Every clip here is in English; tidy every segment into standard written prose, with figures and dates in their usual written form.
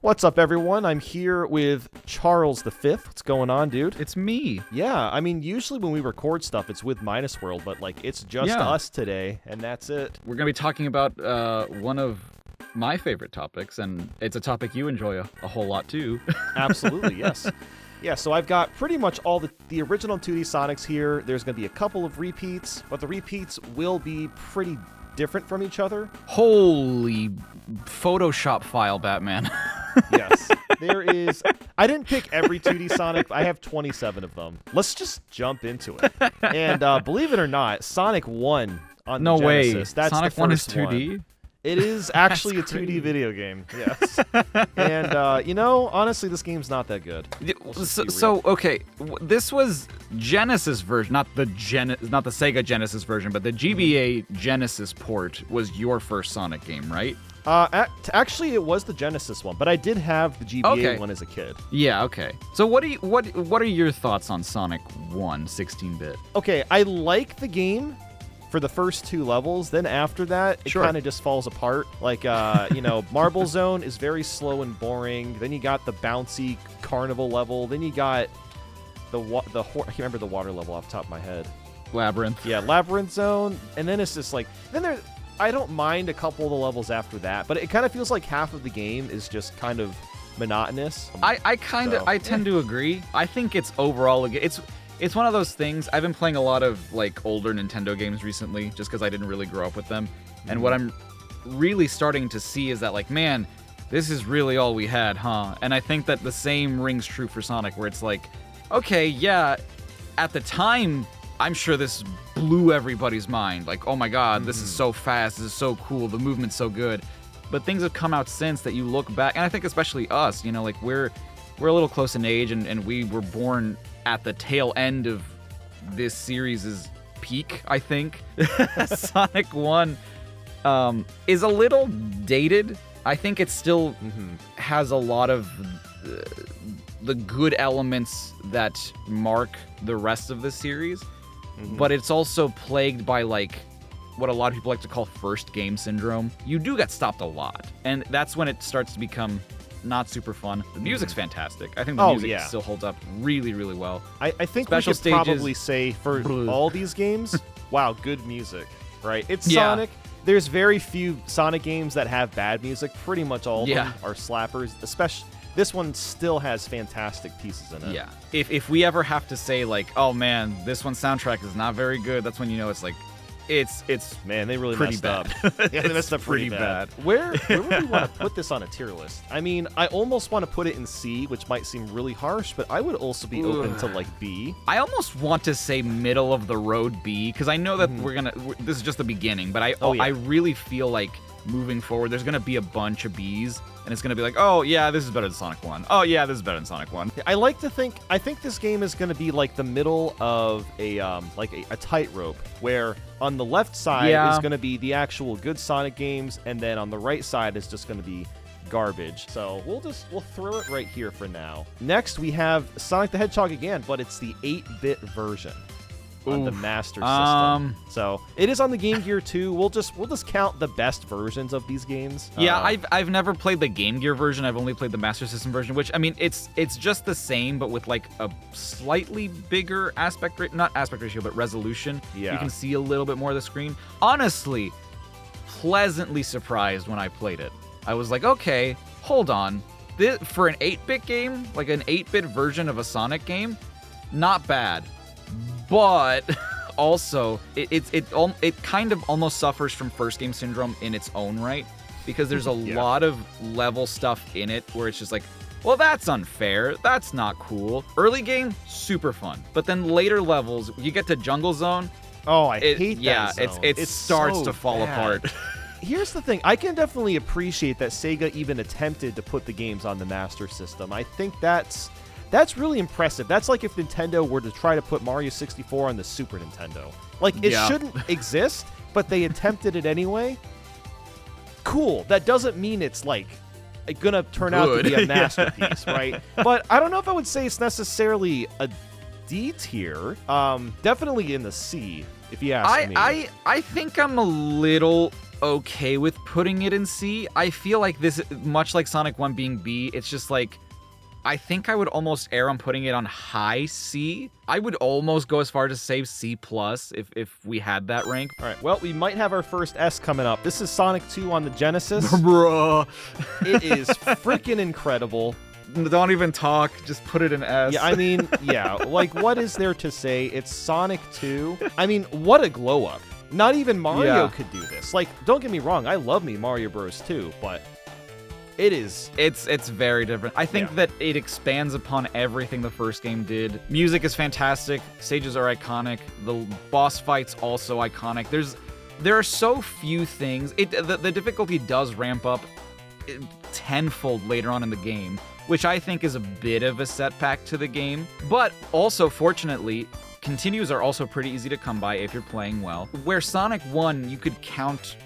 What's up, everyone? I'm here with Charles V. What's going on, dude? It's me. Yeah, I mean, usually when we record stuff, it's with Minus World, but, like, it's just us today, and that's it. We're going to be talking about one of my favorite topics, and it's a topic you enjoy a whole lot, too. Absolutely, yes. Yeah, so I've got pretty much all the original 2D Sonics here. There's going to be a couple of repeats, but the repeats will be pretty different from each other. Holy Photoshop file, Batman. Yes. There is... I didn't pick every 2D Sonic. I have 27 of them. Let's just jump into it. And believe it or not, Sonic 1 on the Genesis. That's Sonic the 1 is first 2D? one. It is actually a 2D video game, yes. And, honestly, this game's not that good. Okay, this was Genesis version, not the Sega Genesis version, but the GBA Genesis port was your first Sonic game, right? Actually, it was the Genesis one, but I did have the GBA one as a kid. Yeah, okay. So what are your thoughts on Sonic 1 16-bit? Okay, I like the game for the first two levels. Then after that, it kind of just falls apart. Like, Marble Zone is very slow and boring. Then you got the bouncy carnival level. Then you got I can't remember the water level off the top of my head. Labyrinth. Yeah, Labyrinth Zone. And then it's just like, I don't mind a couple of the levels after that, but it kind of feels like half of the game is just kind of monotonous. I tend to agree. I think it's overall it's one of those things. I've been playing a lot of like older Nintendo games recently just because I didn't really grow up with them. And what I'm really starting to see is that, like, man, this is really all we had, huh? And I think that the same rings true for Sonic, where it's like, okay, yeah, at the time, I'm sure this blew everybody's mind. Like, oh my god, this is so fast, this is so cool, the movement's so good. But things have come out since that you look back, and I think especially us, like we're a little close in age, and we were born at the tail end of this series' peak, I think. Sonic 1 is a little dated. I think it still has a lot of the good elements that mark the rest of the series, but it's also plagued by, like, what a lot of people like to call first game syndrome. You do get stopped a lot, and that's when it starts to become not super fun. The music's fantastic. I think the music still holds up really, really well. I think we could probably say for all these games, wow, good music, right? It's Sonic. There's very few Sonic games that have bad music. Pretty much all of them are slappers. Especially this one still has fantastic pieces in it. Yeah. If we ever have to say, like, oh man, this one's soundtrack is not very good, that's when you know it's like, it's man, they really pretty messed bad. up. Yeah, they messed up pretty bad. Where would we want to put this on a tier list? I mean, I almost want to put it in C, which might seem really harsh, but I would also be open to, like, B. I almost want to say middle of the road B, because I know that this is just the beginning, but I really feel like moving forward, there's gonna be a bunch of Bs, and it's gonna be like, oh yeah, this is better than Sonic 1. Oh yeah, this is better than Sonic 1. I think this game is gonna be like the middle of a tightrope, where on the left side is gonna be the actual good Sonic games, and then on the right side is just gonna be garbage. So we'll throw it right here for now. Next we have Sonic the Hedgehog again, but it's the 8-bit version on the Master System. So it is on the Game Gear too. We'll just count the best versions of these games. Yeah, I've never played the Game Gear version. I've only played the Master System version, which, I mean, it's just the same, but with, like, a slightly bigger not aspect ratio, but resolution. Yeah. You can see a little bit more of the screen. Honestly, pleasantly surprised when I played it. I was like, okay, hold on. For an 8-bit game, like an 8-bit version of a Sonic game, not bad. But also, it kind of almost suffers from first game syndrome in its own right, because there's a lot of level stuff in it where it's just like, well, that's unfair, that's not cool. Early game, super fun, but then later levels, you get to Jungle Zone. Oh, I hate that zone. It starts to fall apart. Here's the thing, I can definitely appreciate that Sega even attempted to put the games on the Master System. I think that's really impressive. That's like if Nintendo were to try to put Mario 64 on the Super Nintendo. Like, it shouldn't exist, but they attempted it anyway. Cool. That doesn't mean it's, like, gonna turn out to be a masterpiece, right? But I don't know if I would say it's necessarily a D tier. Definitely in the C, if you ask me. I think I'm a little okay with putting it in C. I feel like this, much like Sonic 1 being B, it's just like, I think I would almost err on putting it on high C. I would almost go as far to say C+ if we had that rank. All right, well, we might have our first S coming up. This is Sonic 2 on the Genesis. Bruh. It is freaking incredible. Don't even talk, just put it in S. Yeah, I mean, yeah, like, what is there to say? It's Sonic 2. I mean, what a glow-up. Not even Mario could do this. Like, don't get me wrong, I love me Mario Bros. 2, but it is... It's very different. I think that it expands upon everything the first game did. Music is fantastic. Stages are iconic. The boss fights also iconic. There are so few things. The difficulty does ramp up tenfold later on in the game, which I think is a bit of a setback to the game. But also, fortunately, continues are also pretty easy to come by if you're playing well. Where Sonic 1, you could count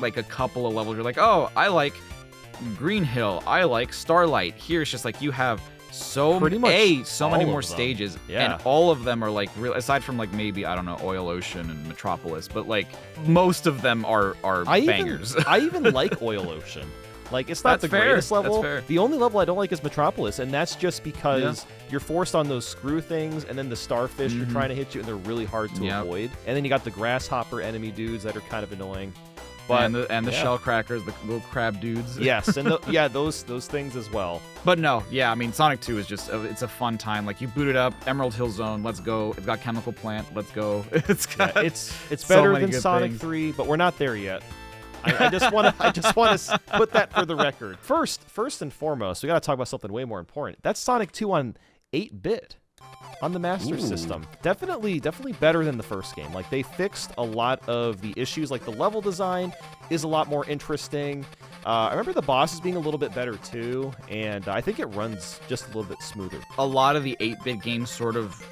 like a couple of levels. You're like, oh, I like Green Hill, I like Starlight. Here it's just like you have so many more stages, and all of them are like real. Aside from like maybe I don't know Oil Ocean and Metropolis, but like most of them are bangers. I even like Oil Ocean. Like, it's not the greatest level. That's fair. The only level I don't like is Metropolis, and that's just because you're forced on those screw things, and then the starfish are trying to hit you, and they're really hard to avoid. And then you got the grasshopper enemy dudes that are kind of annoying. But, and the shell crackers, the little crab dudes. Yes, and those things as well. But no, yeah, I mean, Sonic 2 is just, it's a fun time. Like, you boot it up, Emerald Hill Zone, let's go. It's got Chemical Plant, let's go. It's better than Sonic 3, but we're not there yet. I just want to put that for the record. First and foremost, we got to talk about something way more important. That's Sonic 2 on 8-bit. On the Master System. Definitely better than the first game. Like, they fixed a lot of the issues. Like, the level design is a lot more interesting. I remember the bosses being a little bit better, too. And I think it runs just a little bit smoother. A lot of the 8-bit games sort of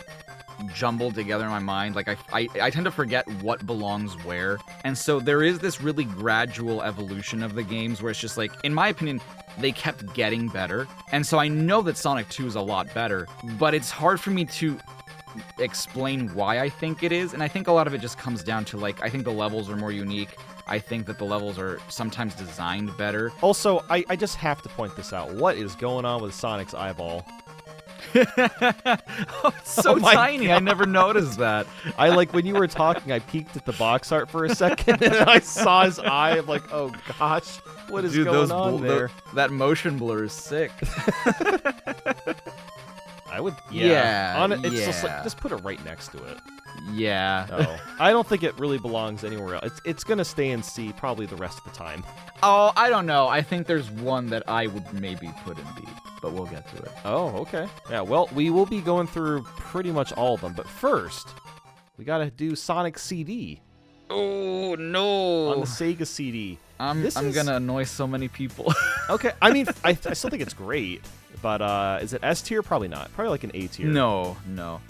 jumbled together in my mind. Like, I tend to forget what belongs where. And so there is this really gradual evolution of the games where it's just like, in my opinion, they kept getting better. And so I know that Sonic 2 is a lot better, but it's hard for me to explain why I think it is. And I think a lot of it just comes down to, like, I think the levels are more unique. I think that the levels are sometimes designed better. Also, I just have to point this out. What is going on with Sonic's eyeball? Oh, it's so tiny. God. I never noticed that. When you were talking, I peeked at the box art for a second, and I saw his eye. I'm like, oh gosh, what is going on there? That motion blur is sick. I would, just like, just put it right next to it. Yeah. Oh, I don't think it really belongs anywhere else. It's gonna stay in C probably the rest of the time. Oh, I don't know. I think there's one that I would maybe put in B, but we'll get to it. Oh, okay. Yeah, well, we will be going through pretty much all of them, but first, we gotta do Sonic CD. Oh, no. On the Sega CD. I'm gonna annoy so many people. Okay, I mean, I still think it's great. But is it S tier? Probably not. Probably like an A tier. No.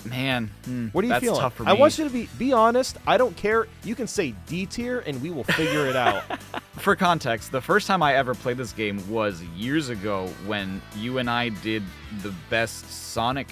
Man, what are you feeling? Tough for me. I want you to be honest. I don't care. You can say D tier, and we will figure it out. For context, the first time I ever played this game was years ago when you and I did the best Sonic,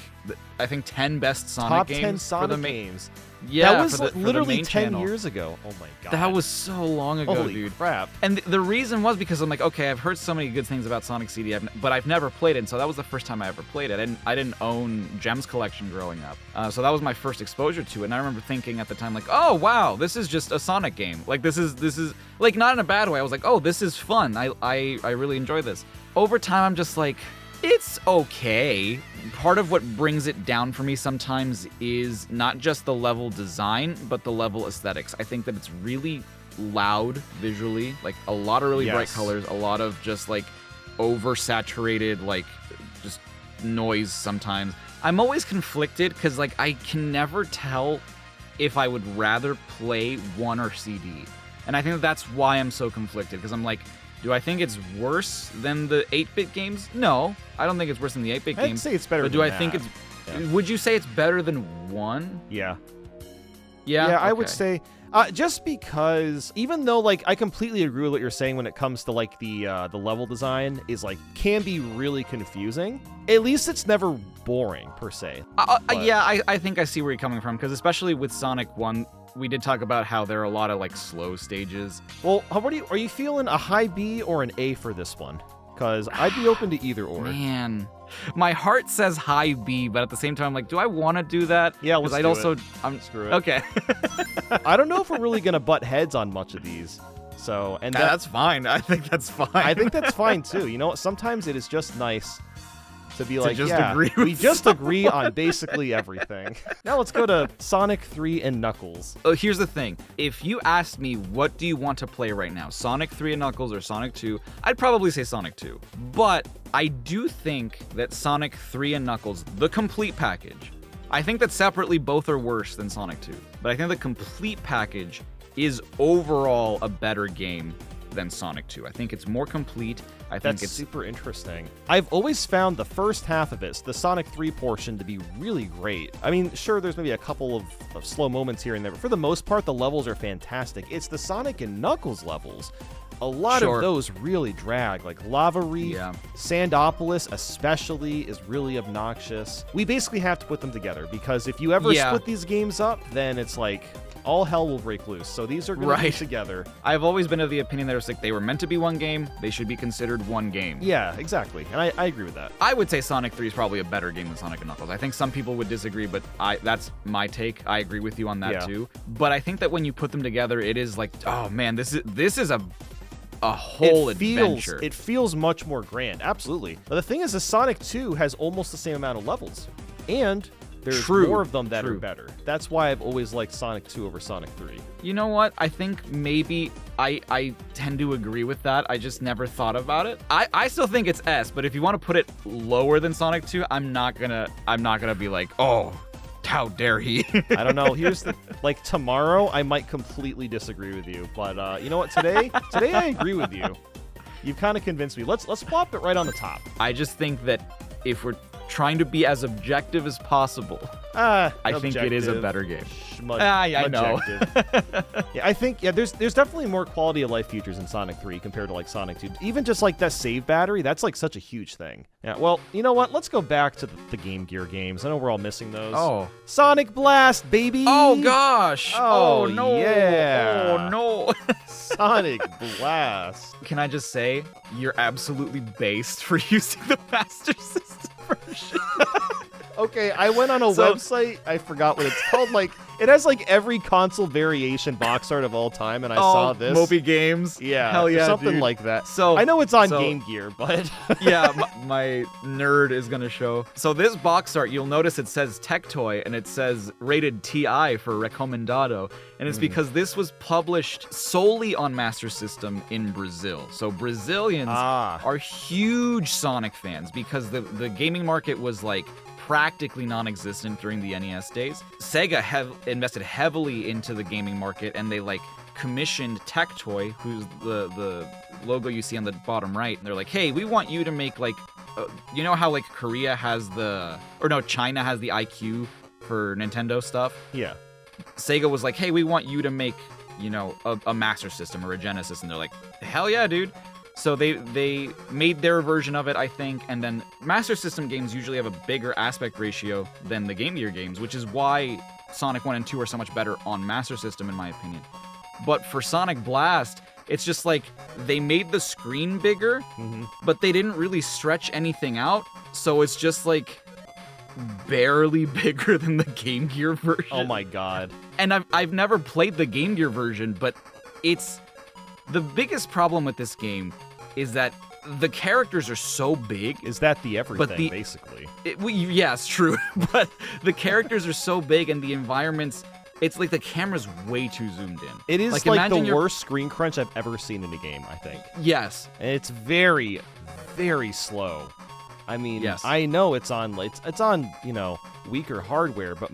I think 10 best Sonic Top games 10 Sonic for the games. Yeah, that was for literally the 10 channel. years ago. Oh my god. That was so long ago, Holy dude. crap. And the reason was because I'm like, okay, I've heard so many good things about Sonic CD, but I've never played it, and so that was the first time I ever played it. I didn't own Gems Collection growing up, so that was my first exposure to it. And I remember thinking at the time, like, oh wow, this is just a Sonic game. Like this is like not in a bad way. I was like, oh, this is fun. I really enjoy this. Over time, I'm just like, it's okay. Part of what brings it down for me sometimes is not just the level design, but the level aesthetics. I think that it's really loud visually, like a lot of really bright colors, a lot of just like oversaturated, like just noise sometimes. I'm always conflicted because like I can never tell if I would rather play 1 or CD. And I think that's why I'm so conflicted, because I'm like, do I think it's worse than the 8-bit games? No, I don't think it's worse than the 8-bit games. I'd say it's better but than do I that. think it's... Yeah. Would you say it's better than 1? Yeah. Yeah? Yeah, I would say... just because, even though, like, I completely agree with what you're saying when it comes to, like, the level design is, like, can be really confusing, at least it's never boring, per se. Yeah, I think I see where you're coming from, because especially with Sonic 1, we did talk about how there are a lot of like slow stages. Well, are you feeling a high B or an A for this one? Because I'd be open to either or. Man, my heart says high B, but at the same time, I'm like, do I want to do that? Yeah, let's do it. Screw it. Okay. I don't know if we're really gonna butt heads on much of these. So, and that's fine. I think that's fine. I think that's fine too. You know what? Sometimes it is just nice to be like, we just agree on basically everything. Now let's go to Sonic 3 and Knuckles. Oh, here's the thing. If you asked me, what do you want to play right now, Sonic 3 and Knuckles or Sonic 2, I'd probably say Sonic 2. But I do think that Sonic 3 and Knuckles, the complete package, I think that separately both are worse than Sonic 2. But I think the complete package is overall a better game than Sonic 2. I think it's more complete. I think it's super interesting. I've always found the first half of it, the Sonic 3 portion, to be really great. I mean, sure, there's maybe a couple of slow moments here and there, but for the most part, the levels are fantastic. It's the Sonic and Knuckles levels. A lot of those really drag, like Lava Reef, Sandopolis especially is really obnoxious. We basically have to put them together, because if you ever split these games up, then it's like all hell will break loose. So these are going to be together. I've always been of the opinion that like they were meant to be one game. They should be considered one game. Yeah, exactly. And I agree with that. I would say Sonic 3 is probably a better game than Sonic and Knuckles. I think some people would disagree, but that's my take. I agree with you on that too. But I think that when you put them together, it is like, oh man, this is a whole adventure. It feels much more grand. Absolutely. But the thing is, the Sonic 2 has almost the same amount of levels. And there's more of them that are better. That's why I've always liked Sonic 2 over Sonic 3. You know what? I think maybe I tend to agree with that. I just never thought about it. I still think it's S, but if you want to put it lower than Sonic 2, I'm not gonna be like, oh, how dare he? I don't know. Here's the tomorrow I might completely disagree with you, but you know what? Today I agree with you. You've kind of convinced me. Let's plop it right on the top. I just think that if we're trying to be as objective as possible, I think it is a better game. I know. Yeah, I think there's definitely more quality of life features in Sonic 3 compared to like Sonic 2. Even just like that save battery, that's like such a huge thing. Yeah, well, you know what? Let's go back to the Game Gear games. I know we're all missing those. Oh. Sonic Blast, baby! Oh gosh! Oh no! Yeah! Oh no! Sonic Blast. Can I just say, you're absolutely based for using the Master System version. Okay, I went on a website. I forgot what it's called. Like, it has like every console variation box art of all time, and I saw this. Moby Games. Yeah, hell yeah, something dude. like that. So I know it's on Game Gear, but yeah, my nerd is gonna show. So this box art, you'll notice it says Tectoy, and it says rated TI for Recomendado, and it's because this was published solely on Master System in Brazil. So Brazilians are huge Sonic fans because the gaming market was like practically non-existent during the NES days. Sega invested heavily into the gaming market, and they like commissioned Tectoy, who's the logo you see on the bottom right, and they're like, hey, we want you to make like you know how like China has the IQ for Nintendo stuff? Yeah. Sega was like, hey, we want you to make, you know, a Master System or a Genesis, and they're like, hell yeah, dude. So they made their version of it, I think, and then Master System games usually have a bigger aspect ratio than the Game Gear games, which is why Sonic 1 and 2 are so much better on Master System, in my opinion. But for Sonic Blast, it's just like they made the screen bigger, but they didn't really stretch anything out, so it's just like barely bigger than the Game Gear version. Oh my god. And I've never played the Game Gear version, but it's... The biggest problem with this game is that the characters are so big. Is that the everything, basically? Yeah, it's true. But the characters are so big, and the environments, it's like the camera's way too zoomed in. It is like the worst screen crunch I've ever seen in a game, I think. Yes. And it's very, very slow. I mean, yes. I know it's on, you know, weaker hardware, but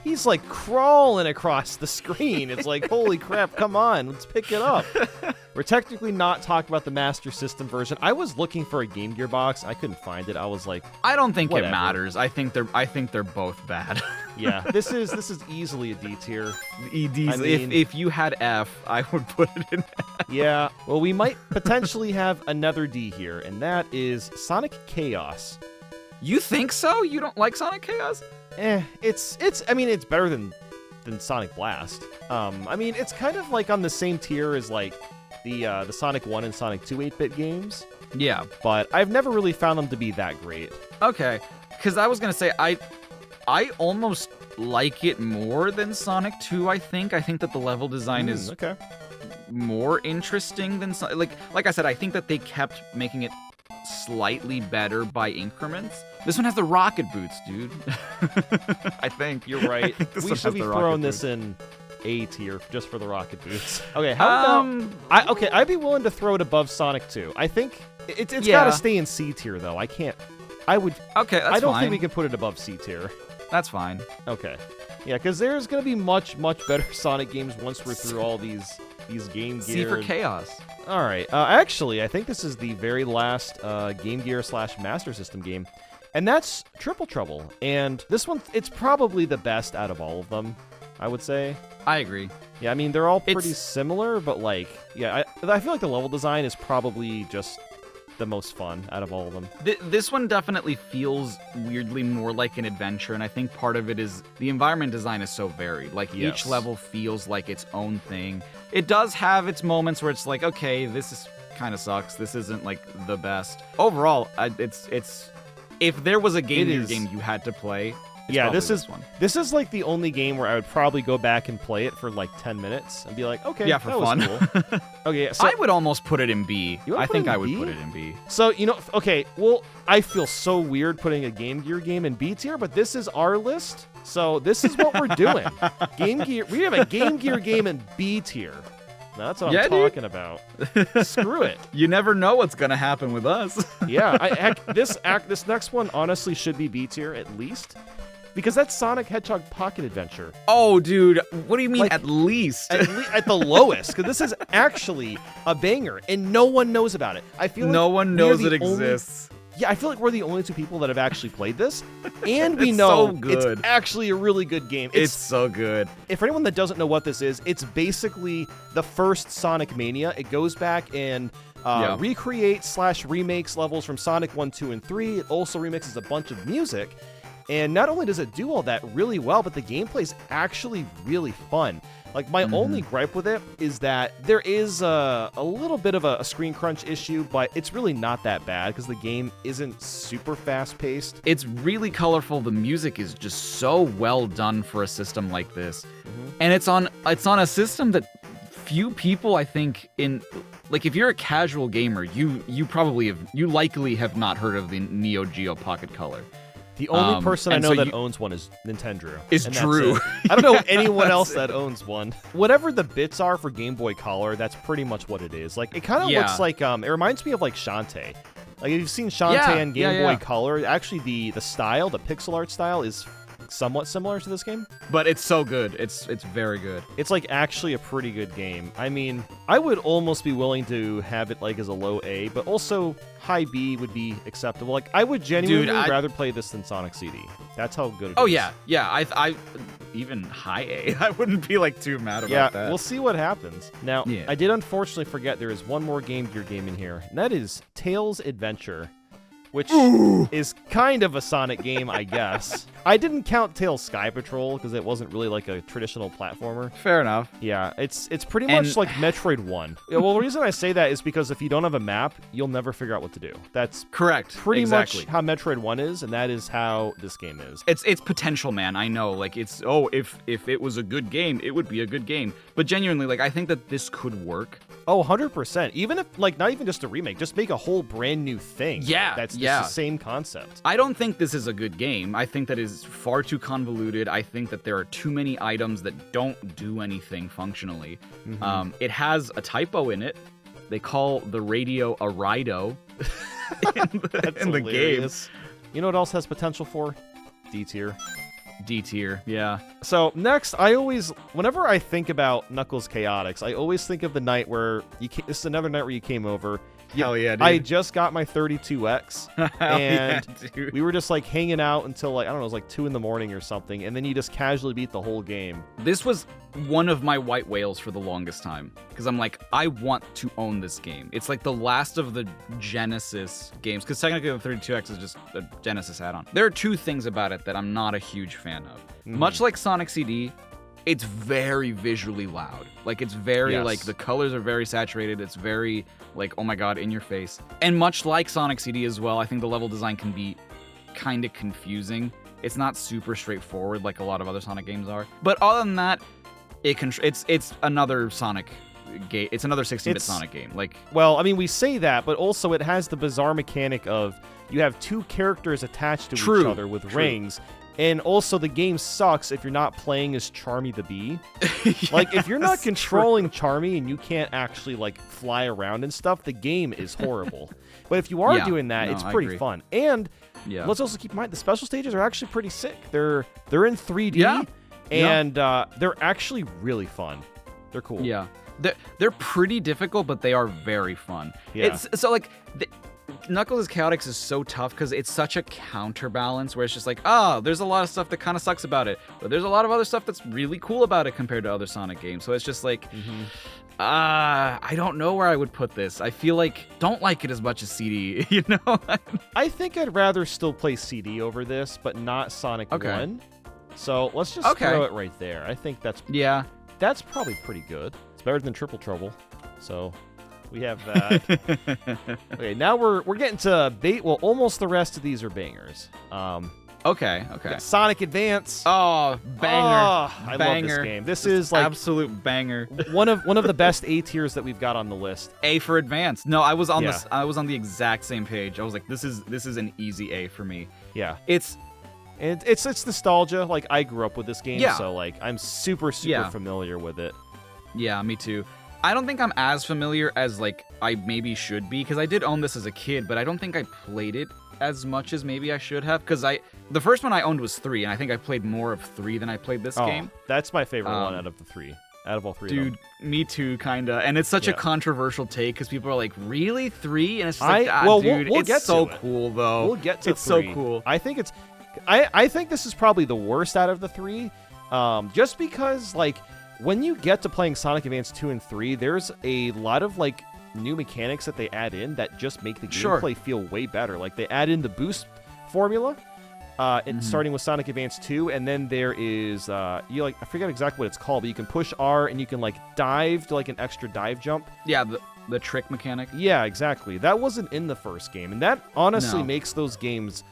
he's like crawling across the screen. It's like, holy crap, come on, let's pick it up. We're technically not talking about the Master System version. I was looking for a Game Gear box. I couldn't find it. I was like, I don't think whatever. It matters. I think they're both bad. Yeah, this is easily a D tier. If you had F, I would put it in F. Yeah, well, we might potentially have another D here, and that is Sonic Chaos. You think so? You don't like Sonic Chaos? I mean, it's better than than Sonic Blast. I mean, it's kind of like on the same tier as like the Sonic 1 and Sonic 2 8-bit games. Yeah. But I've never really found them to be that great. Okay. Because I was going to say, I almost like it more than Sonic 2, I think. I think that the level design is okay. more interesting than... Like I said, I think that they kept making it slightly better by increments. This one has the rocket boots, dude. I think. You're right. We should be throwing this in A tier just for the rocket boots. Okay, how about... I'd be willing to throw it above Sonic 2. I think it's got to stay in C tier, though. I can't... I would... Okay, that's I don't fine. think we can put it above C tier. That's fine. Okay. Yeah, because there's going to be much, much better Sonic games once we're through all these Game Gear... C for Chaos. All right. Actually, I think this is the very last Game Gear / Master System game, and that's Triple Trouble. And this one, it's probably the best out of all of them, I would say. I agree. Yeah, I mean, they're all pretty similar, but, like, yeah, I feel like the level design is probably just the most fun out of all of them. This one definitely feels weirdly more like an adventure, and I think part of it is the environment design is so varied. Like, each level feels like its own thing. It does have its moments where it's like, okay, this is kind of sucks. This isn't, like, the best. Overall, it's if there was a Game Gear game you had to play, this is like the only game where I would probably go back and play it for like 10 minutes and be like, okay, yeah, for fun. Cool. Okay, so I would almost put it in B. I think I would put it in B. So, okay, well, I feel so weird putting a Game Gear game in B tier, but this is our list, so this is what we're doing. Game Gear, we have a Game Gear game in B tier. That's what I'm talking about. Screw it. You never know what's gonna happen with us. Yeah, this next one honestly should be B tier at least. Because that's Sonic Hedgehog Pocket Adventure. Oh, dude. What do you mean, like, at least? At the lowest. Because this is actually a banger, and no one knows about it. I feel like no one knows it exists. Yeah, I feel like we're the only two people that have actually played this. And we know so good. It's actually a really good game. It's so good. For anyone that doesn't know what this is, it's basically the first Sonic Mania. It goes back and recreates / remakes levels from Sonic 1, 2, and 3. It also remixes a bunch of music. And not only does it do all that really well, but the gameplay is actually really fun. Like, my only gripe with it is that there is a little bit of a screen crunch issue, but it's really not that bad because the game isn't super fast-paced. It's really colorful. The music is just so well done for a system like this. And it's on a system that few people, I think, like, if you're a casual gamer, you likely have not heard of the Neo Geo Pocket Color. The only person I know that owns one is Nintendo. Is Drew. I don't know anyone else that owns one. Whatever the bits are for Game Boy Color, that's pretty much what it is. Like, it kind of looks like, it reminds me of, like, Shantae. Like, if you've seen Shantae on Game Boy Color, actually the style, the pixel art style is somewhat similar to this game. But it's so good. It's very good. It's, like, actually a pretty good game. I mean, I would almost be willing to have it, like, as a low A, but also high B would be acceptable. Like, I would genuinely rather play this than Sonic CD. That's how good it is. Oh, yeah. I even high A. I wouldn't be, like, too mad about that. We'll see what happens. Now, I did unfortunately forget there is one more Game Gear game in here, and that is Tails Adventure, which is kind of a Sonic game, I guess. I didn't count Tails Sky Patrol because it wasn't really like a traditional platformer. Fair enough. Yeah, it's pretty much like Metroid 1. Well, the reason I say that is because if you don't have a map, you'll never figure out what to do. That's correct. Pretty much how Metroid 1 is, and that is how this game is. It's potential, man. I know. Like, it's if it was a good game, it would be a good game. But genuinely, like, I think that this could work. Oh, 100%. Even if, like, not even just a remake, just make a whole brand new thing. Yeah, that's the same concept. I don't think this is a good game. I think that is far too convoluted. I think that there are too many items that don't do anything functionally. It has a typo in it. They call the radio a Rido in the game. You know what else has potential for? D tier. D tier, yeah. So next, whenever I think about Knuckles Chaotix, I always think of the night where this is another night where you came over. Hell yeah, dude. I just got my 32X, and we were just like hanging out until like, I don't know, it was like 2 in the morning or something, and then you just casually beat the whole game. This was one of my white whales for the longest time, because I'm like, I want to own this game. It's like the last of the Genesis games, because technically the 32X is just a Genesis add-on. There are two things about it that I'm not a huge fan of. Much like Sonic CD, it's very visually loud. Like, it's very, like, the colors are very saturated. It's very, like, oh my god, in your face. And much like Sonic CD as well, I think the level design can be kind of confusing. It's not super straightforward like a lot of other Sonic games are. But other than that, it's another Sonic game. It's another 16-bit Sonic game. Like, well, I mean, we say that, but also it has the bizarre mechanic of you have two characters attached to each other with rings. And also, the game sucks if you're not playing as Charmy the Bee. Like, if you're not controlling Charmy and you can't actually, like, fly around and stuff, the game is horrible. But if you are doing that, it's pretty fun. And let's also keep in mind, the special stages are actually pretty sick. They're in 3D, and they're actually really fun. They're cool. Yeah. They're pretty difficult, but they are very fun. Yeah. It's so, like... Knuckles' Chaotix is so tough because it's such a counterbalance where it's just like, there's a lot of stuff that kind of sucks about it, but there's a lot of other stuff that's really cool about it compared to other Sonic games. So it's just like, I don't know where I would put this. I feel like, don't like it as much as CD, you know? I think I'd rather still play CD over this, but not Sonic 1. So let's just throw it right there. I think that's probably pretty good. It's better than Triple Trouble. So... we have that. Okay, now we're getting to almost the rest of these are bangers. Okay. Sonic Advance. Oh, banger. I love this game. This is like absolute banger. one of the best A tiers that we've got on the list. A for Advance. No, I was on I was on the exact same page. I was like, this is an easy A for me. Yeah. It's nostalgia. Like, I grew up with this game, so like I'm super familiar with it. Yeah, me too. I don't think I'm as familiar as, like, I maybe should be, because I did own this as a kid, but I don't think I played it as much as maybe I should have, because the first one I owned was 3, and I think I played more of 3 than I played this game. That's my favorite one out of the 3. Out of all 3 dude, of them. Me too, kinda. And it's such a controversial take, because people are like, really? 3? And it's just dude, we'll it's so cool, though. We'll get to it's 3. so cool. I think I think this is probably the worst out of the 3, just because, like, when you get to playing Sonic Advance 2 and 3, there's a lot of, like, new mechanics that they add in that just make the gameplay feel way better. Like, they add in the boost formula, starting with Sonic Advance 2, and then there is, I forget exactly what it's called, but you can push R and you can, like, dive to, like, an extra dive jump. Yeah, the trick mechanic. Yeah, exactly. That wasn't in the first game, and that honestly makes those games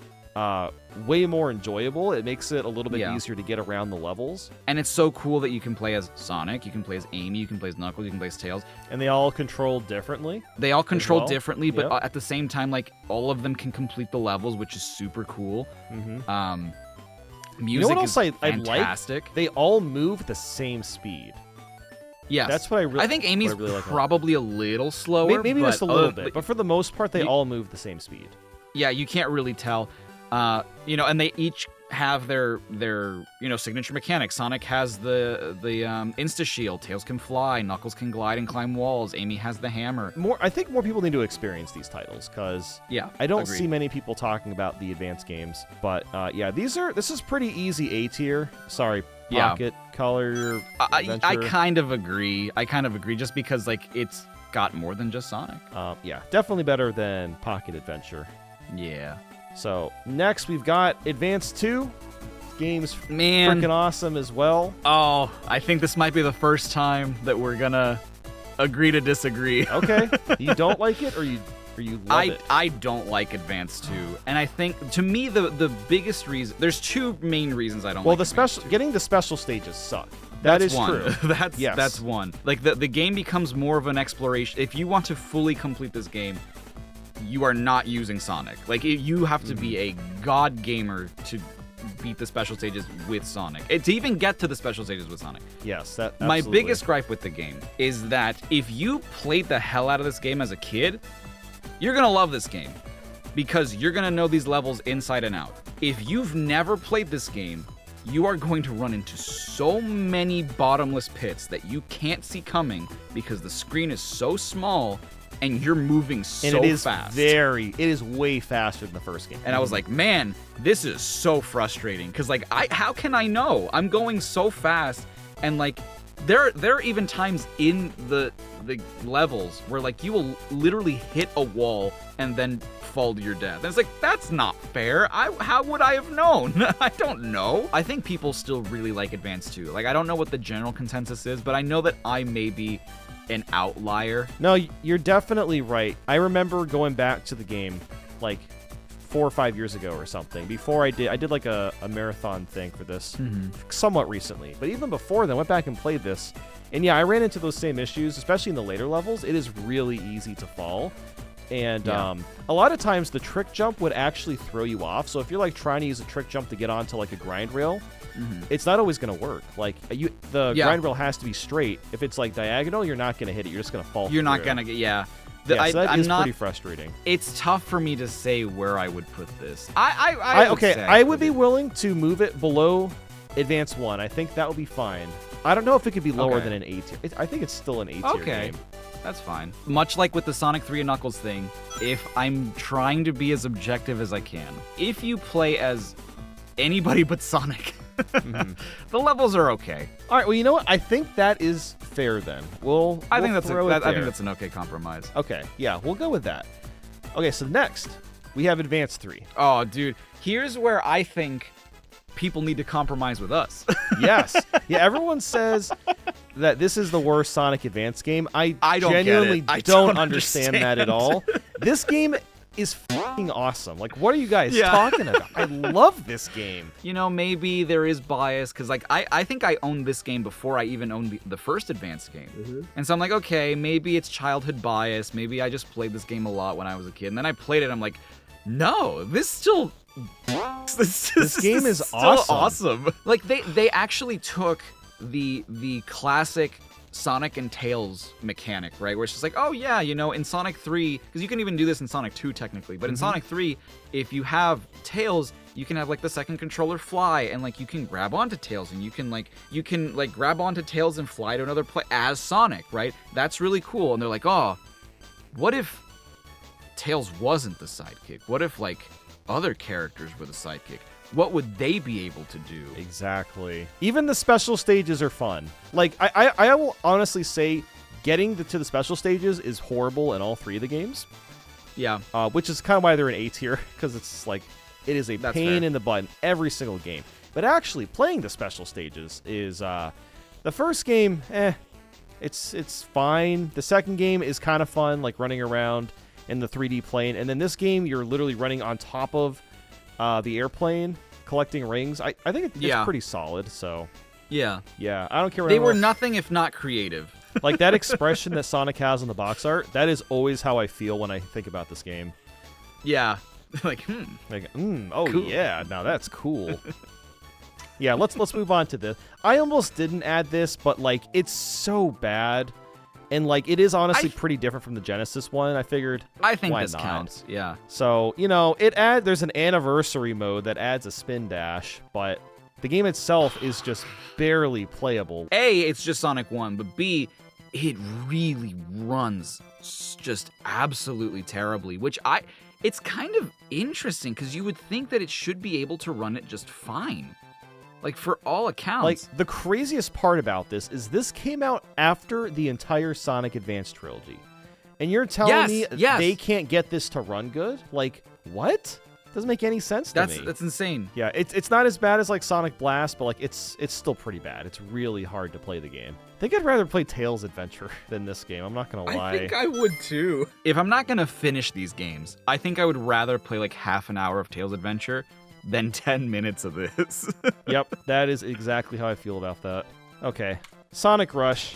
way more enjoyable. It makes it a little bit easier to get around the levels. And it's so cool that you can play as Sonic, you can play as Amy, you can play as Knuckles, you can play as Tails. And they all control differently. They all control differently, but at the same time, like, all of them can complete the levels, which is super cool. Mm-hmm. Music is fantastic. Like? They all move the same speed. Yes. That's what I think Amy's probably a little slower. Maybe just a little bit, but for the most part, they all move the same speed. Yeah, you can't really tell. And they each have their signature mechanics. Sonic has the Insta Shield. Tails can fly. Knuckles can glide and climb walls. Amy has the hammer. I think more people need to experience these titles because I don't see many people talking about the advanced games. But this is pretty easy A tier. Sorry, Pocket Color. I kind of agree. Just because, like, it's got more than just Sonic. Definitely better than Pocket Adventure. Yeah. So, next we've got Advance 2. Game's freaking awesome as well. Oh, I think this might be the first time that we're gonna agree to disagree. Okay. You don't like it or you love it? I don't like Advance 2. And I think, to me, the biggest reason... There's 2 main reasons I don't like Advance 2. Getting the special stages suck. That's one. True. That's one. Like, the game becomes more of an exploration. If you want to fully complete this game, you are not using Sonic. Like, you have to be a god gamer to beat the special stages with Sonic. To even get to the special stages with Sonic. Yes, My biggest gripe with the game is that if you played the hell out of this game as a kid, you're gonna love this game. Because you're gonna know these levels inside and out. If you've never played this game, you are going to run into so many bottomless pits that you can't see coming because the screen is so small and you're moving so fast. It is way faster than the first game. And I was like, man, this is so frustrating. Because, like, how can I know? I'm going so fast. And, like, There are even times in the levels where like you will literally hit a wall and then fall to your death. And it's like, that's not fair. How would I have known? I don't know. I think people still really like Advance 2. Like, I don't know what the general consensus is, but I know that I may be an outlier. No, you're definitely right. I remember going back to the game like 4 or 5 years ago or something. Before I did like a marathon thing for this somewhat recently. But even before then, I went back and played this. And yeah, I ran into those same issues, especially in the later levels. It is really easy to fall. And a lot of times the trick jump would actually throw you off. So if you're like trying to use a trick jump to get onto like a grind rail, it's not always going to work. Like the grind rail has to be straight. If it's like diagonal, you're not going to hit it. You're just going to fall. You're not going to get, so that is pretty frustrating. It's tough for me to say where I would put this. I would be willing to move it below Advance 1. I think that would be fine. I don't know if it could be lower than an A tier. I think it's still an A tier game. That's fine. Much like with the Sonic 3 and Knuckles thing, if I'm trying to be as objective as I can, if you play as anybody but Sonic, the levels are okay. All right, well, you know what? I think that is fair then. I think that's an okay compromise. Okay, yeah, we'll go with that. Okay, so next, we have Advance 3. Oh, dude. Here's where I think people need to compromise with us. Yes. Yeah, everyone says that this is the worst Sonic Advance game. I genuinely don't understand that at all. This game is f***ing awesome. Like, what are you guys talking about? I love this game. You know, maybe there is bias, because like I think I owned this game before I even owned the first Advance game. And so I'm like, okay, maybe it's childhood bias. Maybe I just played this game a lot when I was a kid. And then I played it, I'm like, no, this still... This game is awesome. Like they actually took the classic Sonic and Tails mechanic, right? Where it's just like, oh yeah, you know, in Sonic 3, because you can even do this in Sonic 2 technically, but in Sonic 3, if you have Tails, you can have like the second controller fly, and like you can grab onto Tails, and you can grab onto Tails and fly to another place as Sonic, right? That's really cool. And they're like, oh, what if Tails wasn't the sidekick? What if like other characters were the sidekick? What would they be able to do? Exactly. Even the special stages are fun. Like, I will honestly say getting to the special stages is horrible in all 3 of the games. Yeah. Which is kind of why they're an A tier, because it's like, it is a pain in the butt in every single game. But actually, playing the special stages is, the first game, it's fine. The second game is kind of fun, like running around in the 3D plane, and then this game you're literally running on top of the airplane collecting rings. I think it's pretty solid. So yeah, I don't care. They were nothing if not creative. Like that expression that Sonic has on the box art, that is always how I feel when I think about this game. Yeah, oh cool. Yeah, now that's cool. Yeah, let's move on to this. I almost didn't add this, but like it's so bad. And, like, it is honestly pretty different from the Genesis one. I figured, I think why this not? counts, yeah. So, you know, there's an anniversary mode that adds a spin dash, but the game itself is just barely playable. A, it's just Sonic 1, but B, it really runs just absolutely terribly, which it's kind of interesting, because you would think that it should be able to run it just fine. Like, for all accounts. Like, the craziest part about this is this came out after the entire Sonic Advance trilogy. And you're telling me they can't get this to run good? Like, what? Doesn't make any sense to me. That's insane. Yeah, it's not as bad as, like, Sonic Blast, but, like, it's still pretty bad. It's really hard to play the game. I think I'd rather play Tails Adventure than this game. I'm not going to lie. I think I would, too. If I'm not going to finish these games, I think I would rather play, like, half an hour of Tails Adventure than 10 minutes of this. Yep, that is exactly how I feel about that. Okay, Sonic Rush.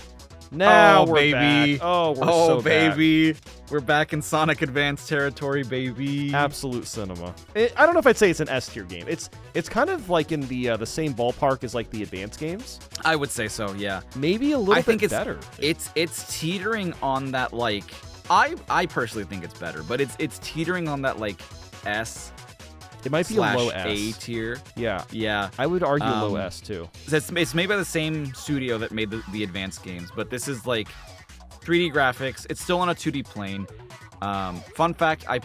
Now we're back. Oh, we're so baby. We're back in Sonic Advance territory, baby. Absolute cinema. I don't know if I'd say it's an S tier game. It's kind of like in the same ballpark as like the Advance games. I would say so, yeah. Maybe a little bit better. It's teetering on that, like, I personally think it's better, but it's teetering on that, like, S. It might be a low S. A tier. Yeah. I would argue low S too. It's made by the same studio that made the advanced games, but this is like 3D graphics. It's still on a 2D plane. Fun fact, I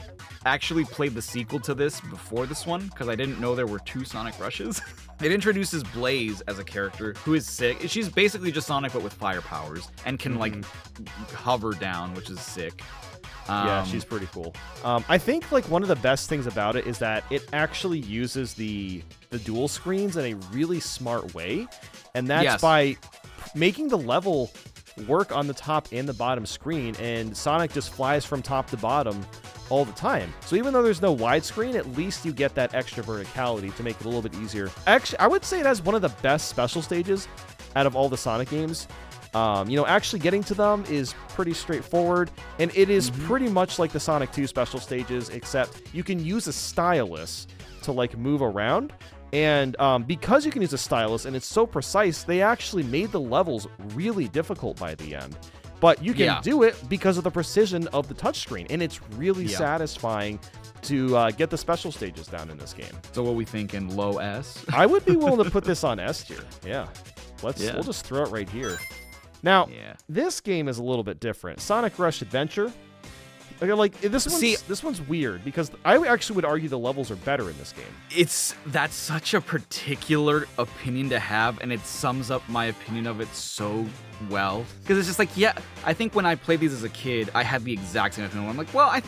actually played the sequel to this before this one because I didn't know there were 2 Sonic Rushes. It introduces Blaze as a character who is sick. She's basically just Sonic but with fire powers and can like hover down, which is sick. Yeah, she's pretty cool. I think like one of the best things about it is that it actually uses the dual screens in a really smart way, and that's by making the level work on the top and the bottom screen, and Sonic just flies from top to bottom all the time. So even though there's no widescreen, at least you get that extra verticality to make it a little bit easier. Actually, I would say it has one of the best special stages out of all the Sonic games. Actually getting to them is pretty straightforward, and it is pretty much like the Sonic 2 special stages, except you can use a stylus to like move around. And because you can use a stylus and it's so precise, they actually made the levels really difficult by the end. But you can do it because of the precision of the touchscreen, and it's really satisfying to get the special stages down in this game. So what we thinking, low S? I would be willing to put this on S tier. Yeah. We'll just throw it right here. Now, this game is a little bit different. Sonic Rush Adventure. Okay, like this one's weird because I actually would argue the levels are better in this game. That's such a particular opinion to have, and it sums up my opinion of it so well. Because it's just like, I think when I played these as a kid, I had the exact same opinion. I'm like, well, I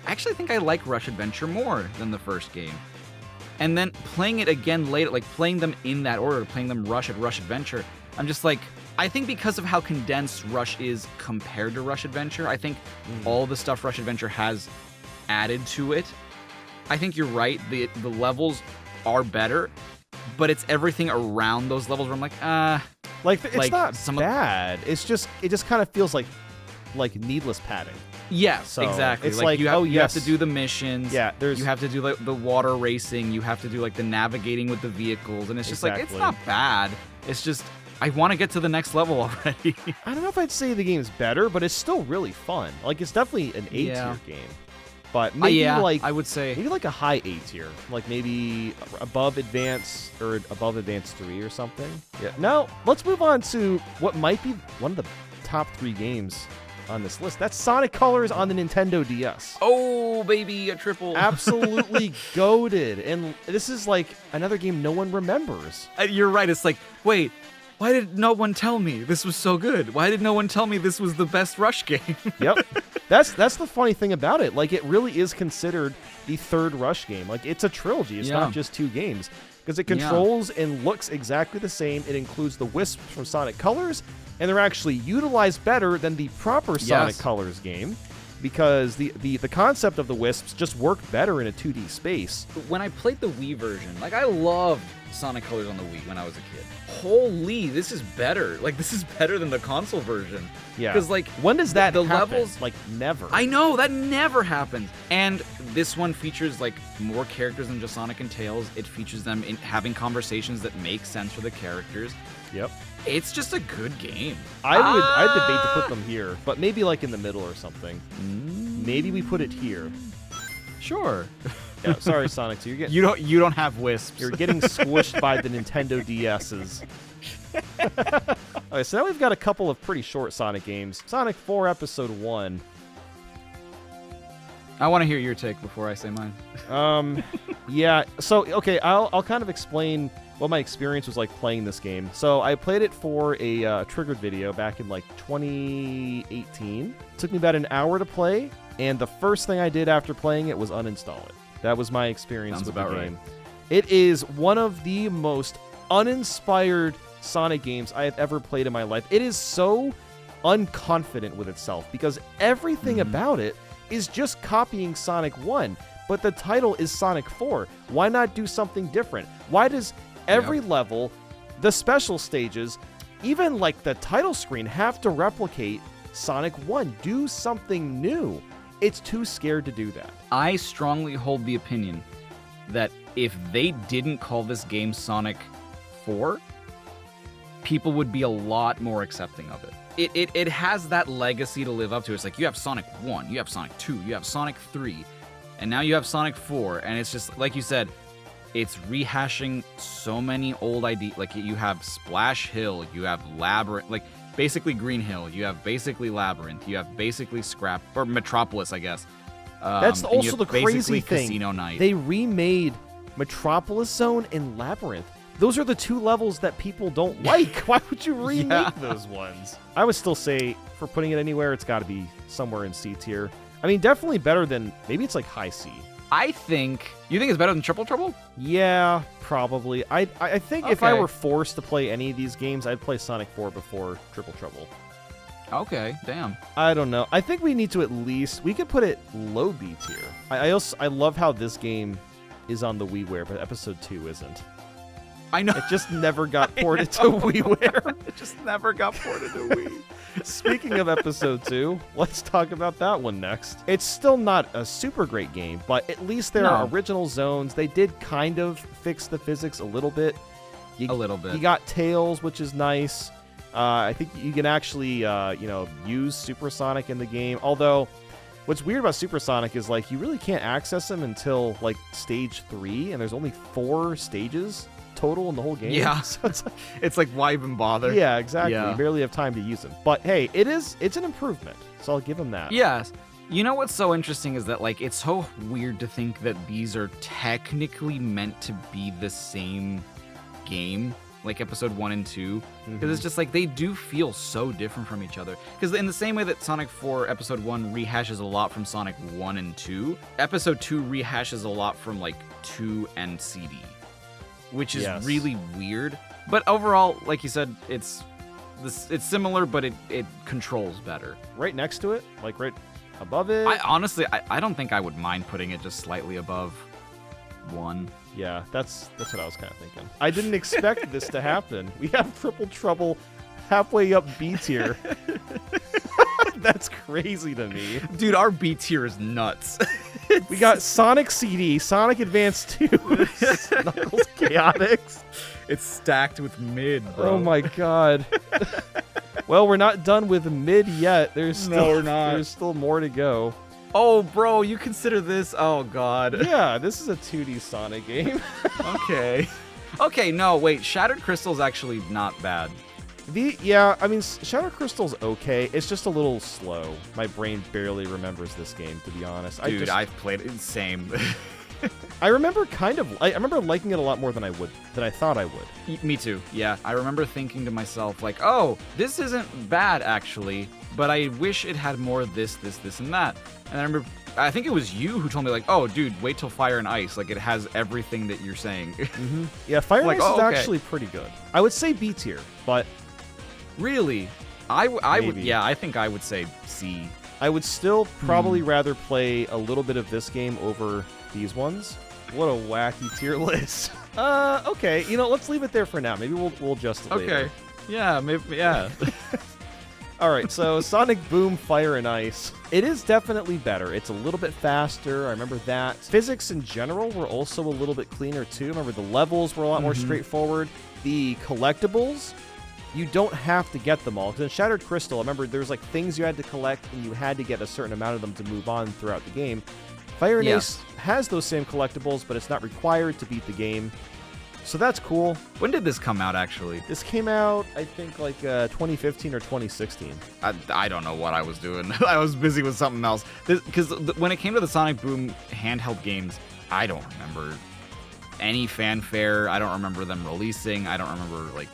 actually think I like Rush Adventure more than the first game. And then playing it again later, like playing them in that order, playing them Rush Adventure, I'm just like, I think because of how condensed Rush is compared to Rush Adventure, I think all the stuff Rush Adventure has added to it. I think you're right. The levels are better, but it's everything around those levels where I'm like, it's not bad. It just kind of feels like needless padding. Yes, so exactly. It's like you have to do the missions. Yeah, you have to do the water racing. You have to do like the navigating with the vehicles, and it's just like, it's not bad. It's just, I want to get to the next level already. I don't know if I'd say the game's better, but it's still really fun. Like, it's definitely an A tier game. But maybe I would say maybe like a high A tier, like maybe above Advance or above Advance 3 or something. Yeah. Now, let's move on to what might be one of the top 3 games on this list. That's Sonic Colors on the Nintendo DS. Oh, baby, a triple. Absolutely goated. And this is like another game no one remembers. You're right. It's like, wait, why did no one tell me this was so good? Why did no one tell me this was the best Rush game? Yep. That's the funny thing about it. Like, it really is considered the third Rush game. Like, it's a trilogy. It's not just 2 games. Because it controls and looks exactly the same. It includes the Wisps from Sonic Colors, and they're actually utilized better than the proper Sonic Colors game, because the concept of the Wisps just worked better in a 2D space. When I played the Wii version, like, I loved Sonic Colors on the Wii when I was a kid. Holy, this is better. Like, this is better than the console version. Yeah. Because, like, when does that the happen? levels, like, never. I know, that never happens. And this one features, like, more characters than just Sonic and Tails. It features them in having conversations that make sense for the characters. Yep. It's just a good game. I'd debate to put them here, but maybe like in the middle or something. Maybe we put it here. Sure. Yeah, sorry, Sonic 2. You don't have Wisps. You're getting squished by the Nintendo DSs. Okay, so now we've got a couple of pretty short Sonic games. Sonic 4 Episode 1. I want to hear your take before I say mine. Yeah. So, okay, I'll kind of explain what my experience was like playing this game. So I played it for a Triggered video back in like 2018. It took me about an hour to play, and the first thing I did after playing it was uninstall it. That was my experience with the game. Right. It is one of the most uninspired Sonic games I have ever played in my life. It is so unconfident with itself because everything about it is just copying Sonic 1, but the title is Sonic 4. Why not do something different? Why does every level, the special stages, even like the title screen have to replicate Sonic 1? Do something new. It's too scared to do that. I strongly hold the opinion that if they didn't call this game Sonic 4, people would be a lot more accepting of it. It has that legacy to live up to. It's like, you have Sonic 1, you have Sonic 2, you have Sonic 3, and now you have Sonic 4, and it's just, like you said, it's rehashing so many old ideas. Like, you have Splash Hill, you have Labyrinth, like, basically Green Hill, you have basically Labyrinth, you have basically Metropolis, I guess. That's and also the crazy basically thing. Casino Night. They remade Metropolis Zone and Labyrinth. Those are the two levels that people don't like. Why would you remake those ones? I would still say, for putting it anywhere, it's got to be somewhere in C tier. I mean, definitely better than, maybe it's like high C. You think it's better than Triple Trouble? Yeah, probably. I think if I were forced to play any of these games, I'd play Sonic 4 before Triple Trouble. Okay, damn. I don't know. I think we need to we could put it low B tier. I love how this game is on the WiiWare, but Episode 2 isn't. I know. It just never got ported to WiiWare. It just never got ported to Wii. Speaking of Episode 2, let's talk about that one next. It's still not a super great game, but at least there are original zones. They did kind of fix the physics a little bit. You got Tails, which is nice. I think you can actually, use Supersonic in the game. Although, what's weird about Supersonic is, like, you really can't access him until, like, Stage 3, and there's only 4 stages total in the whole game. Yeah. So it's like, why even bother? Yeah, exactly. Yeah. You barely have time to use him. But, hey, it's an improvement, so I'll give him that. Yes. You know what's so interesting is that, like, it's so weird to think that these are technically meant to be the same game, like Episode 1 and 2, because it's just like they do feel so different from each other. Because in the same way that Sonic 4 Episode 1 rehashes a lot from Sonic 1 and 2, Episode 2 rehashes a lot from like 2 and CD, which is really weird. But overall, like you said, it's similar, but it controls better. Right next to it, like right above it. I don't think I would mind putting it just slightly above 1. Yeah, that's what I was kind of thinking. I didn't expect this to happen. We have Triple Trouble halfway up B tier. That's crazy to me. Dude, our B tier is nuts. We got Sonic CD, Sonic Advance 2, Knuckles Chaotix. It's stacked with mid, bro. Oh my god. Well, we're not done with mid yet. There's still more to go. Oh, bro, you consider this? Oh, God. Yeah, this is a 2D Sonic game. Okay. Okay, no, wait. Shattered Crystal's actually not bad. Shattered Crystal's okay. It's just a little slow. My brain barely remembers this game, to be honest. Dude, I've played it. Same. I remember liking it a lot more than I thought I would. Me too. Yeah. I remember thinking to myself, like, oh, this isn't bad, actually, but I wish it had more of this, and that. And I think it was you who told me, like, oh, dude, wait till Fire and Ice. Like, it has everything that you're saying. Mm-hmm. Yeah, Fire and Ice is actually pretty good. I would say B tier, but... Really? I would, yeah, I think I would say C. I would still probably rather play a little bit of this game over these ones. What a wacky tier list. Okay, let's leave it there for now. Maybe we'll adjust it later. Okay. Yeah, maybe, yeah. All right, so Sonic Boom, Fire and Ice. It is definitely better. It's a little bit faster. I remember that. Physics in general were also a little bit cleaner, too. I remember the levels were a lot more straightforward. The collectibles, you don't have to get them all. Because in Shattered Crystal, I remember there was like things you had to collect, and you had to get a certain amount of them to move on throughout the game. Fire and Ice has those same collectibles, but it's not required to beat the game. So that's cool. When did this come out, actually? This came out, I think, like 2015 or 2016. I don't know what I was doing. I was busy with something else. Because when it came to the Sonic Boom handheld games, I don't remember any fanfare. I don't remember them releasing. I don't remember, like,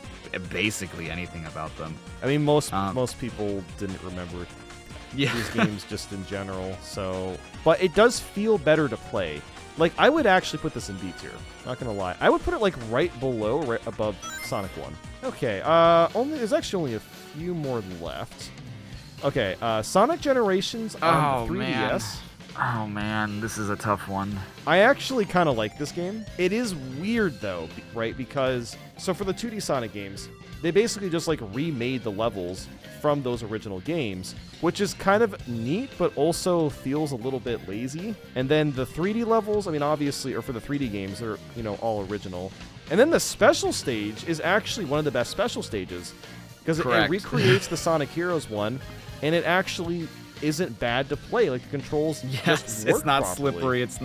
basically anything about them. I mean, most people didn't remember these games just in general. So, but it does feel better to play. Like, I would actually put this in B tier. Not gonna lie. I would put it like right above Sonic 1. Okay, there's actually only a few more left. Okay, Sonic Generations on 3DS. Oh man, this is a tough one. I actually kind of like this game. It is weird though, right? Because, so for the 2D Sonic games, they basically just like remade the levels from those original games, which is kind of neat, but also feels a little bit lazy. And then the 3D levels, I mean, obviously, or for the 3D games, they're, all original. And then the special stage is actually one of the best special stages, because it recreates the Sonic Heroes one, and it actually isn't bad to play. Like, the controls just work it's not properly. Slippery. It's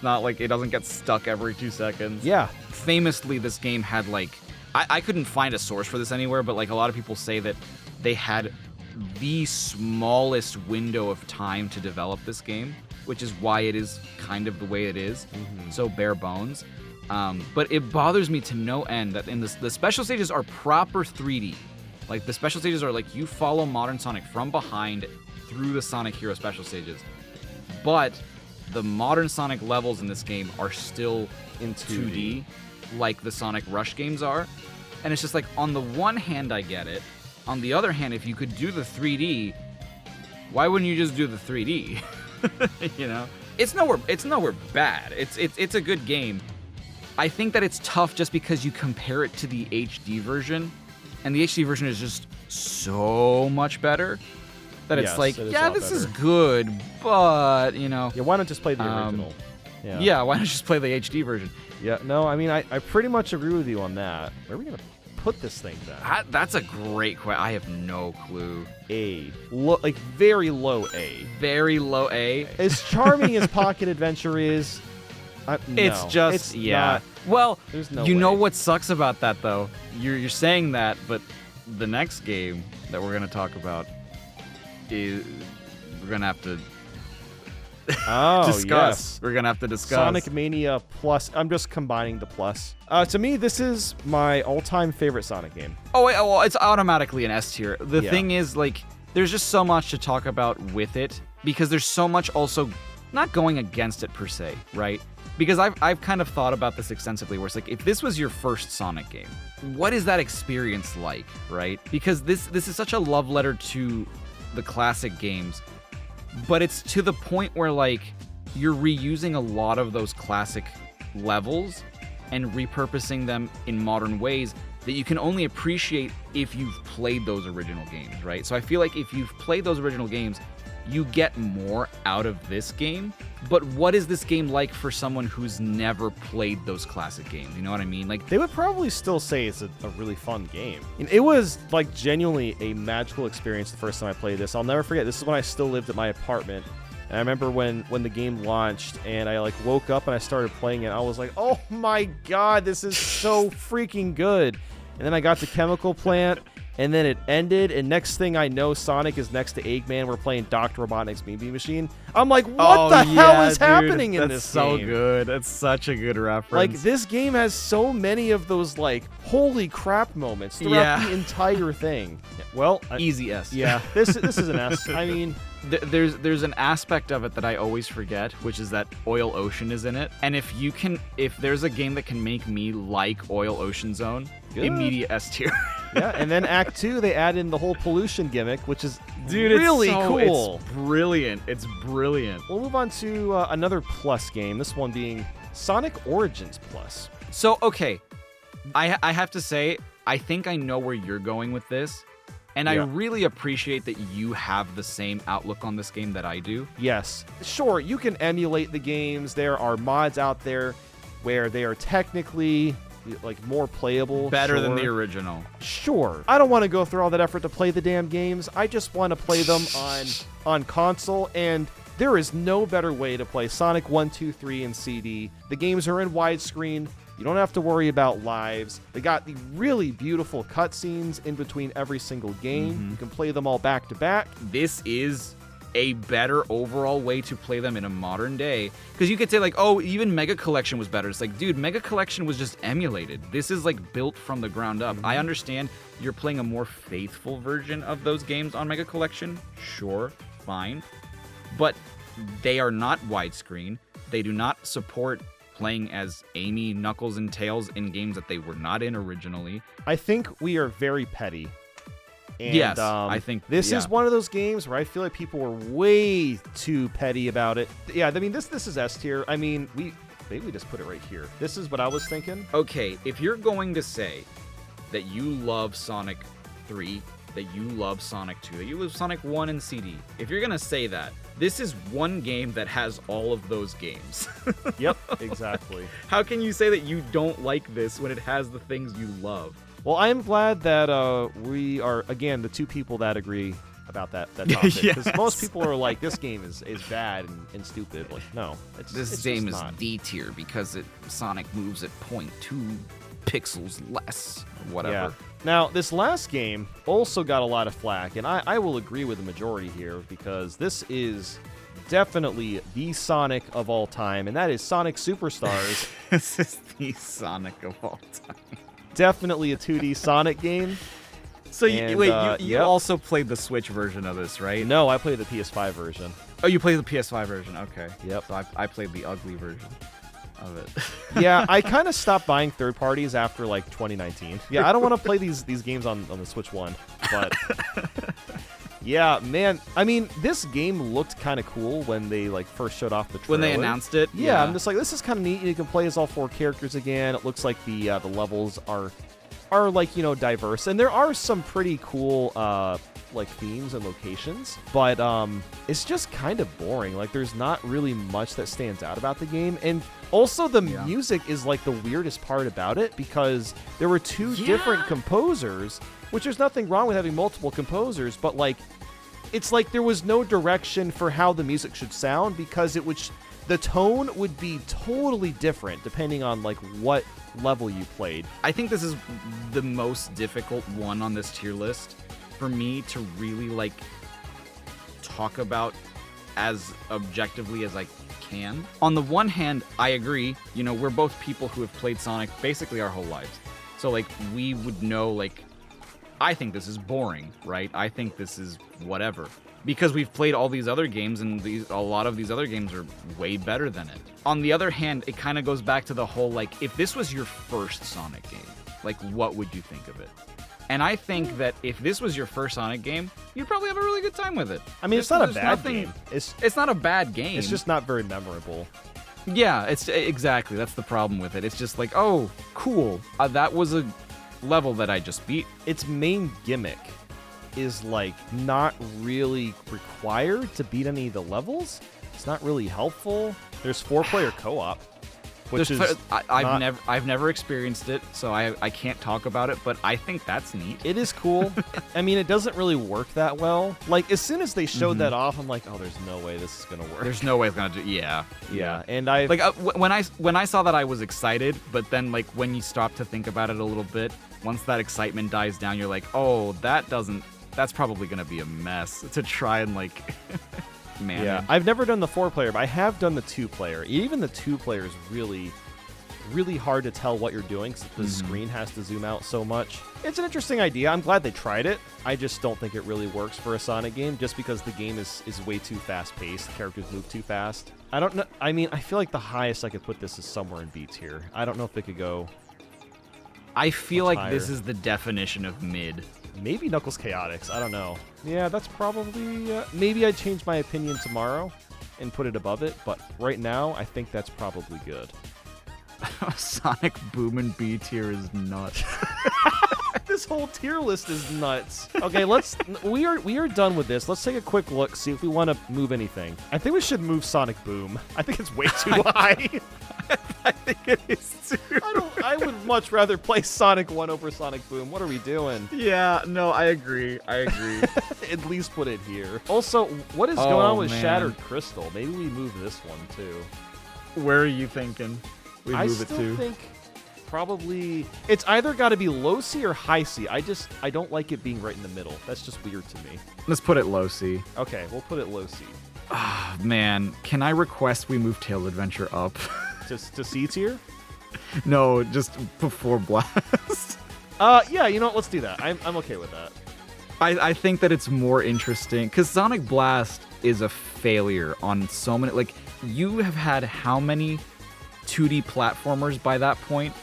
not like it doesn't get stuck every 2 seconds. Yeah. Famously, this game had like, I couldn't find a source for this anywhere, but like a lot of people say that they had the smallest window of time to develop this game. which is why it is kind of the way it is, so bare bones. But it bothers me to no end that in the special stages are proper 3D. Like, the special stages are like, you follow Modern Sonic from behind through the Sonic Hero special stages. But the Modern Sonic levels in this game are still in 2D, like the Sonic Rush games are. And it's just like, on the one hand, I get it. On the other hand, if you could do the 3D, why wouldn't you just do the 3D? You know? It's nowhere bad. It's a good game. I think that it's tough just because you compare it to the HD version, and the HD version is just so much better that it's like, yeah, this is good, but, you know. Yeah, why not just play the original? Yeah, why not just play the HD version? Yeah, no, I mean, I pretty much agree with you on that. Where are we going to put this thing then? That's a great question. I have no clue. A. Like, very low A. Very low A. As charming as Pocket Adventure is, no, it's just, not, well, there's no you way. know what sucks about that, though? You're saying that, but the next game that we're going to talk about is, we're going to have to discuss. Yes. We're going to have to discuss. Sonic Mania Plus. I'm just combining the plus. To me, this is my all-time favorite Sonic game. Oh, wait, well, it's automatically an S tier. The thing is, like, there's just so much to talk about with it, because there's so much also not going against it per se, right? Because I've kind of thought about this extensively, where it's like, if this was your first Sonic game, what is that experience like, right? Because this is such a love letter to the classic games, but it's to the point where, like, you're reusing a lot of those classic levels and repurposing them in modern ways that you can only appreciate if you've played those original games, right? So I feel like if you've played those original games, you get more out of this game. But what is this game like for someone who's never played those classic games? You know what I mean? Like, they would probably still say it's a really fun game. And it was, like, genuinely a magical experience the first time I played this. I'll never forget. This is when I still lived at my apartment. And I remember when the game launched and I, like, woke up and I started playing it. I was like, oh my god, this is so freaking good. And then I got to Chemical Plant, and then it ended, and next thing I know, Sonic is next to Eggman. We're playing Dr. Robotnik's BB Machine. I'm like, what the hell is happening in this game? That's so good. That's such a good reference. Like, this game has so many of those, like, holy crap moments throughout the entire thing. Well, easy S. Yeah, this is an S. I mean, there's an aspect of it that I always forget, which is that Oil Ocean is in it. And if there's a game that can make me like Oil Ocean Zone, immediate S tier. Yeah, and then Act 2, they add in the whole pollution gimmick, which is really cool. It's brilliant. It's brilliant. We'll move on to another plus game, this one being Sonic Origins Plus. So, okay, I have to say, I think I know where you're going with this, and I really appreciate that you have the same outlook on this game that I do. Yes. Sure, you can emulate the games. There are mods out there where they are technically, like, more playable. Better than the original. Sure. I don't want to go through all that effort to play the damn games. I just want to play them on console, and there is no better way to play Sonic 1, 2, 3 in CD. The games are in widescreen. You don't have to worry about lives. They got the really beautiful cutscenes in between every single game. You can play them all back to back. This is a better overall way to play them in a modern day. Because you could say, like, oh, even Mega Collection was better. It's like, dude, Mega Collection was just emulated. This is, like, built from the ground up. I understand you're playing a more faithful version of those games on Mega Collection. Sure, fine. But they are not widescreen. They do not support playing as Amy, Knuckles, and Tails in games that they were not in originally. I think we are very petty. And, yes, I think this is one of those games where I feel like people were way too petty about it. Yeah, I mean, this is S tier. I mean, maybe we just put it right here. This is what I was thinking. Okay, if you're going to say that you love Sonic 3, that you love Sonic 2, that you love Sonic 1 and CD, if you're going to say that, this is one game that has all of those games. Yep, exactly. How can you say that you don't like this when it has the things you love? Well, I am glad that we are, again, the two people that agree about that topic. Because most people are like, this game is bad and stupid. Like, no. This game is D tier because Sonic moves at 0.2 pixels less, or whatever. Yeah. Now, this last game also got a lot of flack, and I will agree with the majority here, because this is definitely the Sonic of all time, and that is Sonic Superstars. This is the Sonic of all time. Definitely a 2D Sonic game. So And, you also played the Switch version of this, right? No, I played the PS5 version. Oh, you played the PS5 version. Okay. Yep. So I played the ugly version of it. Yeah, I kind of stopped buying third parties after like 2019. Yeah, I don't want to play these games on the Switch 1, but yeah, man. I mean, this game looked kind of cool when they like first showed off the trailer. When they announced it. Yeah, I'm just like, this is kind of neat. You can play as all 4 characters again. It looks like the levels are like, you know, diverse, and there are some pretty cool like themes and locations, but it's just kind of boring. Like, there's not really much that stands out about the game, and also the music is like the weirdest part about it, because there were 2 different composers, which there's nothing wrong with having multiple composers, but like, it's like there was no direction for how the music should sound, because the tone would be totally different depending on like what level you played. I think this is the most difficult one on this tier list for me to really like talk about as objectively as I can. On the one hand, I agree, you know, we're both people who have played Sonic basically our whole lives. So like, we would know, like, I think this is boring, right? I think this is whatever. Because we've played all these other games, and a lot of these other games are way better than it. On the other hand, it kind of goes back to the whole, like, if this was your first Sonic game, like, what would you think of it? And I think that if this was your first Sonic game, you'd probably have a really good time with it. I mean, it's not a bad game. It's not a bad game. It's just not very memorable. Yeah, it's exactly. That's the problem with it. It's just like, oh, cool. That was a level that I just beat. Its main gimmick is like not really required to beat any of the levels. It's not really helpful. There's 4-player co-op, which is I've never experienced it, so I can't talk about it, but I think that's neat. It is cool. I mean, it doesn't really work that well. Like, as soon as they showed that off, I'm like, oh, there's no way this is gonna work. There's no way it's gonna do. Yeah. And I like when I saw that, I was excited, but then like when you stop to think about it a little bit, once that excitement dies down, you're like, oh, that's probably gonna be a mess to try and like manage. Yeah, I've never done the 4-player, but I have done the 2-player. Even the 2-player is really, really hard to tell what you're doing, because the screen has to zoom out so much. It's an interesting idea. I'm glad they tried it. I just don't think it really works for a Sonic game, just because the game is way too fast-paced. The characters move too fast. I don't know. I mean, I feel like the highest I could put this is somewhere in B tier. I don't know if it could go. I feel like higher. This is the definition of mid. Maybe Knuckles Chaotix. I don't know. Yeah, that's probably... maybe I'd change my opinion tomorrow and put it above it, but right now, I think that's probably good. Sonic Boom and B tier is nuts. This whole tier list is nuts. Okay, we are done with this. Let's take a quick look, see if we want to move anything. I think we should move Sonic Boom. I think it's way too high. I think it is too. I would much rather play Sonic 1 over Sonic Boom. What are we doing? Yeah, no, I agree. At least put it here. Also, what is going on with Shattered Crystal? Maybe we move this one too. Where are you thinking we move it to? I still think probably it's either got to be low C or high C. I don't like it being right in the middle. That's just weird to me. Let's put it low C. Okay, we'll put it low C. Oh, man, can I request we move Tail Adventure up? to C tier? No, just before Blast. Yeah, you know what? Let's do that. I'm okay with that. I think that it's more interesting because Sonic Blast is a failure on so many. Like, you have had how many 2D platformers by that point,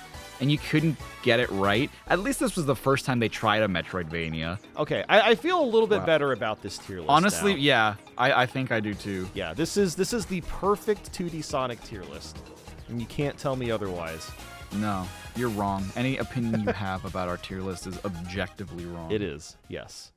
and you couldn't get it right? At least this was the first time they tried a Metroidvania. Okay, I feel a little bit better about this tier list. Honestly, now. yeah, I think I do too. Yeah, this is the perfect 2D Sonic tier list, and you can't tell me otherwise. No, you're wrong. Any opinion you have about our tier list is objectively wrong. It is, yes.